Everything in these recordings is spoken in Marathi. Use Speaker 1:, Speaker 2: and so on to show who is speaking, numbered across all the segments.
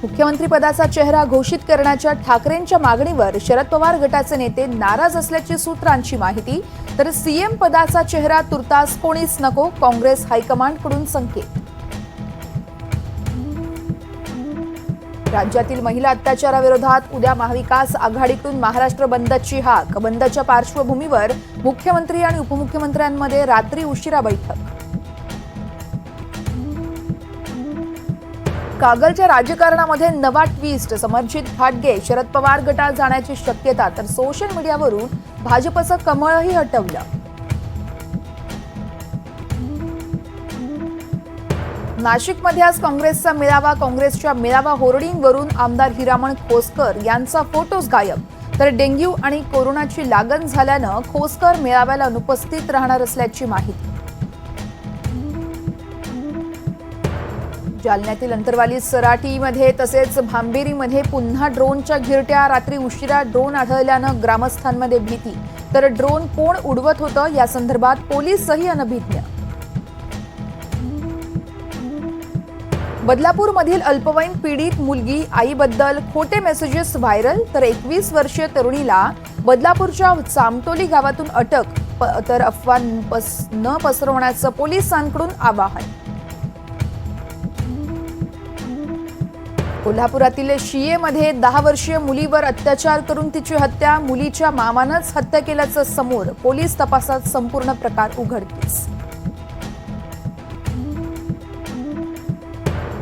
Speaker 1: मुख्यमंत्रीपदाचा चेहरा घोषित करण्याच्या ठाकरेंच्या मागणीवर शरद पवार गटाचे नेते नाराज असल्याची सूत्रांची माहिती। तर सीएम पदाचा चेहरा तुर्तास कोणीच नको, काँग्रेस हायकमांडकडून संकेत। राज्यातील महिला अत्याचाराविरोधात उद्या महाविकास आघाडीकडून महाराष्ट्र बंदची हाक। बंदच्या पार्श्वभूमीवर मुख्यमंत्री आणि उपमुख्यमंत्र्यांमध्ये रात्री उशिरा बैठक। कागलच्या राजकारणामध्ये नवा ट्विस्ट। समर्जित घाटगे शरद पवार गटात जाण्याची शक्यता, तर सोशल मीडियावरून भाजपचं कमळही हटवलं। नाशिकमध्ये आज काँग्रेसचा मेळावा। काँग्रेसच्या मेळावा होर्डिंगवरून आमदार हिरामण खोसकर यांचा फोटोच गायब। तर डेंग्यू आणि कोरोनाची लागण झाल्यानं खोसकर मेळाव्याला अनुपस्थित राहणार असल्याची माहिती। जालन्यातील अंतरवाली सराटीमध्ये तसेच भांबेरीमध्ये पुन्हा ड्रोनच्या घिरट्या। रात्री उशिरा ड्रोन आढळल्यानं ग्रामस्थांमध्ये भीती। तर ड्रोन कोण उडवत होतं या संदर्भात पोलीसही अनभिज्ञ। बदलापूरमधील अल्पवयीन पीडित मुलगी आईबद्दल खोटे मेसेजेस व्हायरल। तर 21 वर्षीय तरुणीला बदलापूरच्या चामटोली गावातून अटक। तर अफवा न पसरवण्याचं पोलिसांकडून आवाहन। कोल्हापुरातील शियेमध्ये 10 वर्षीय मुलीवर अत्याचार करून तिची हत्या। मुलीच्या मामानंच हत्या केल्याचं समोर। पोलीस तपासात संपूर्ण प्रकार उघडकीस।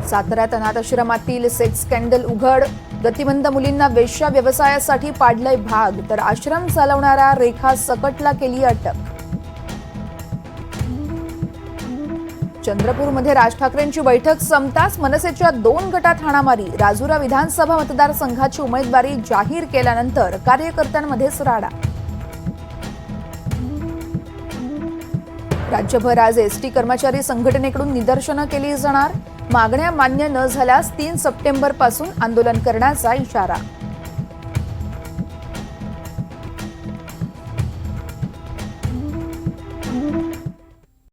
Speaker 1: साताऱ्यात अनाथाश्रमातील सेक्स स्कॅन्डल उघड। गतिमंद मुलींना वेश्या व्यवसायासाठी पाडलंय भाग। तर आश्रम चालवणाऱ्या रेखा सकटला केली अटक। चंद्रपूरमध्ये राज ठाकरेंची बैठक संपताच मनसेच्या 2 गटात हाणामारी। राजुरा विधानसभा मतदारसंघाची उमेदवारी जाहीर केल्यानंतर कार्यकर्त्यांमध्येच राडा। राज्यभर आज एसटी कर्मचारी संघटनेकडून निदर्शनं केली जाणार। मागण्या मान्य न झाल्यास 3 सप्टेंबरपासून आंदोलन करण्याचा इशारा।